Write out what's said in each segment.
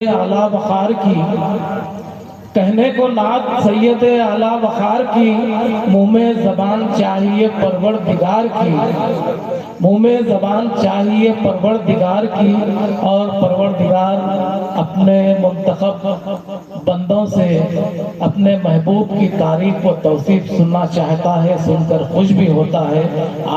اعلیٰ وقار کی کہنے کو نعت سید اعلیٰ وقار کی، منہ میں زبان چاہیے پروردگار کی، منہ میں زبان چاہیے پروردگار کی، اور پروردگار اپنے منتخب بندوں سے اپنے محبوب کی تعریف و توصیف سننا چاہتا ہے، سن کر خوش بھی ہوتا ہے۔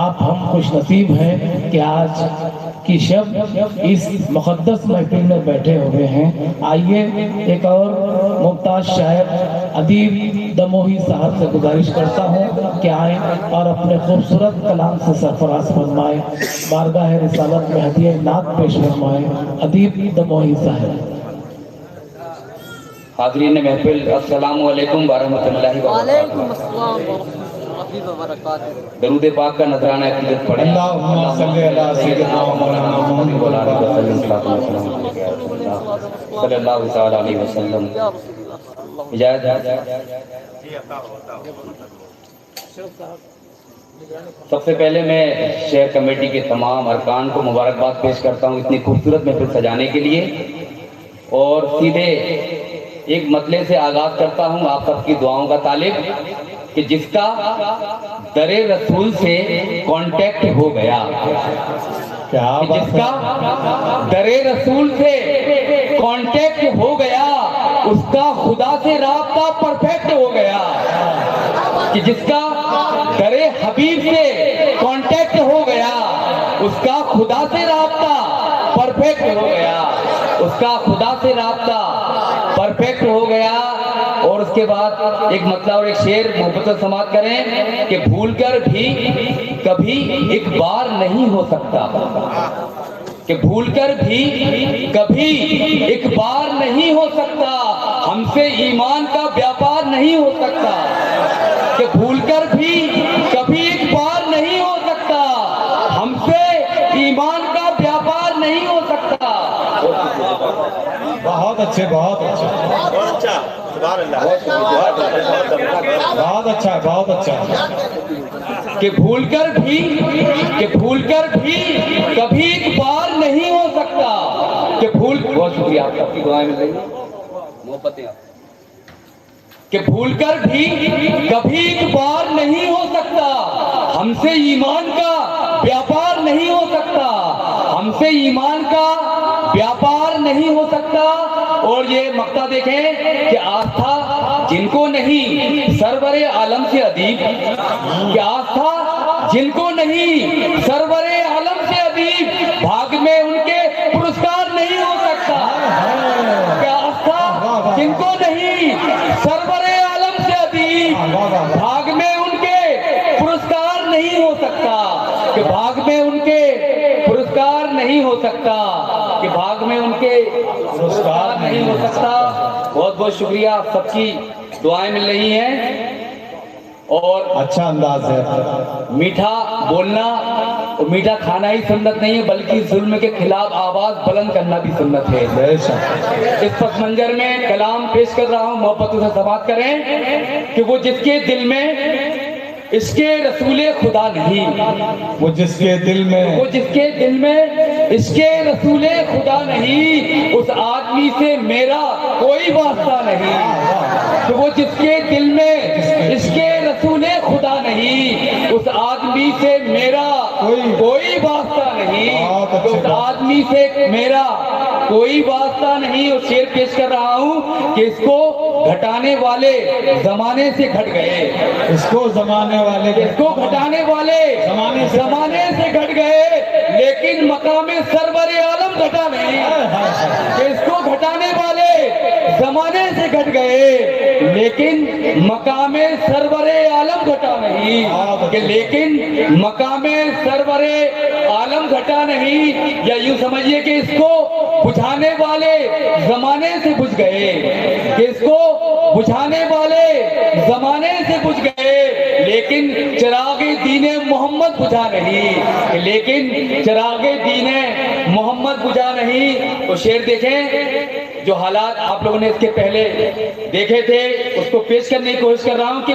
آپ ہم خوش نصیب ہیں کہ آج کی شب اس مقدس محفل میں بیٹھے ہوئے ہیں۔ آئیے ایک اور ممتاز شاعر ادیب دموہی صاحب سے گزارش کرتا ہوں کہ آئیں اور اپنے خوبصورت کلام سے سرفراز فرمائیں، بارگاہ رسالت میں ہدیہ نعت پیش فرمائیں۔ ادیب دموہی صاحب۔ حاضرین محفل، السلام علیکم ورحمۃ اللہ وعلیکم السلام ورحمۃ وبرکاتہ۔ درود پاک کا نذرانہ عقیدت پڑھیں۔ اللہم صلی علی سیدنا مولانا محمد صلی اللہ تعالی علیہ وسلم۔ اجازت سب سے پہلے میں شہر کمیٹی کے تمام ارکان کو مبارکباد پیش کرتا ہوں اتنی خوبصورت محفل سجانے کے لیے، اور سیدھے ایک مطلب سے آغاز کرتا ہوں آپ سب کی دعاؤں کا طالب کہ جس کا در رسول سے کانٹیکٹ ہو گیا، جس کا در رسول سے کانٹیکٹ ہو گیا اس کا خدا سے رابطہ پرفیکٹ ہو گیا، کہ جس کا در حبیب سے کانٹیکٹ ہو گیا اس کا خدا سے رابطہ پرفیکٹ ہو گیا، اس کا خدا سے رابطہ پرفیکٹ ہو گیا۔ اور اس کے بعد ایک مطلب اور ایک شعر محبت سے سماعت کریں کہ بھول کر بھی کبھی ایک بار نہیں ہو سکتا، کہ بھول کر بھی کبھی ایک بار نہیں ہو سکتا، ہم سے ایمان کا بیاپار نہیں ہو سکتا، کہ بھول کر بھی کبھی ایک بار نہیں ہو سکتا، ہم سے ایمان کا بیاپار نہیں ہو سکتا۔ بہت اچھے، بہت اچھے، بہت اچھا، بہت اچھا، بہت اچھا۔ کہ بھول کر بھی کبھی ایک بار نہیں ہو سکتا، کہ بہت شکریہ آپ سب کی دعائیں مل رہی ہیں، محبتیں کہ بھول کر بھی کبھی ایک بار نہیں ہو سکتا، ہم سے ایمان کا بیاپار نہیں ہو سکتا، ہم سے ایمان کا بیاپار نہیں ہو سکتا۔ اور یہ مقطع دیکھیں کہ آستھا جن کو نہیں سرور عالم سے ادیب، کہ آستھا جن کو نہیں سرور عالم سے ادیب، بھاگ میں ان کے پرسکار نہیں ہو سکتا، کہ آستھا جن کو نہیں سرور عالم سے ادیب، بھاگ میں ان کے پرسکار نہیں ہو سکتا، کہ بھاگ میں ان کے پرسکار نہیں ہو سکتا، کہ بھاگ میں ان کے پرسکار نہیں ہو سکتا۔ بہت بہت شکریہ، آپ سب کی دعائیں مل رہی ہیں، اور اچھا انداز ہے۔ میٹھا بولنا اور میٹھا کھانا ہی سنت نہیں ہے، بلکہ ظلم کے خلاف آواز بلند کرنا بھی سنت ہے۔ اس پس منظر میں کلام پیش کر رہا ہوں، محبتوں سے سماعت کریں کہ وہ جس کے دل میں اس کے رسول خدا نہیں، وہ جس کے دل میں اس کے رسول خدا نہیں، اس آدمی سے میرا کوئی واسطہ نہیں، کہ وہ جس کے دل میں اس کے رسول خدا نہیں، اس آدمی سے میرا کوئی واسطہ نہیں، اس آدمی سے میرا کوئی واسطہ نہیں۔ اور شعر پیش کر رہا ہوں کہ اس کو گھٹانے والے زمانے سے گھٹ گئے، اس کو گھٹانے والے زمانے سے گھٹ گئے، لیکن مقام سرور عالم گھٹا نہیں، کہ اس کو گھٹانے والے زمانے سے گھٹ گئے، لیکن مقام سرور عالم گھٹا نہیں، کہ لیکن مقام سرور عالم گھٹا نہیں، یا یوں سمجھیے کہ اس کو بجھانے والے زمانے سے بجھ گئے، کہ اس کو بجھانے والے زمانے سے بجھ گئے، لیکن چراغ دین محمد بجھا نہیں، لیکن چراغ دین محمد بجھا نہیں۔ تو شعر دیکھیں، جو حالات آپ لوگوں نے اس کے پہلے دیکھے تھے اس کو پیش کرنے کی کوشش کر رہا ہوں کہ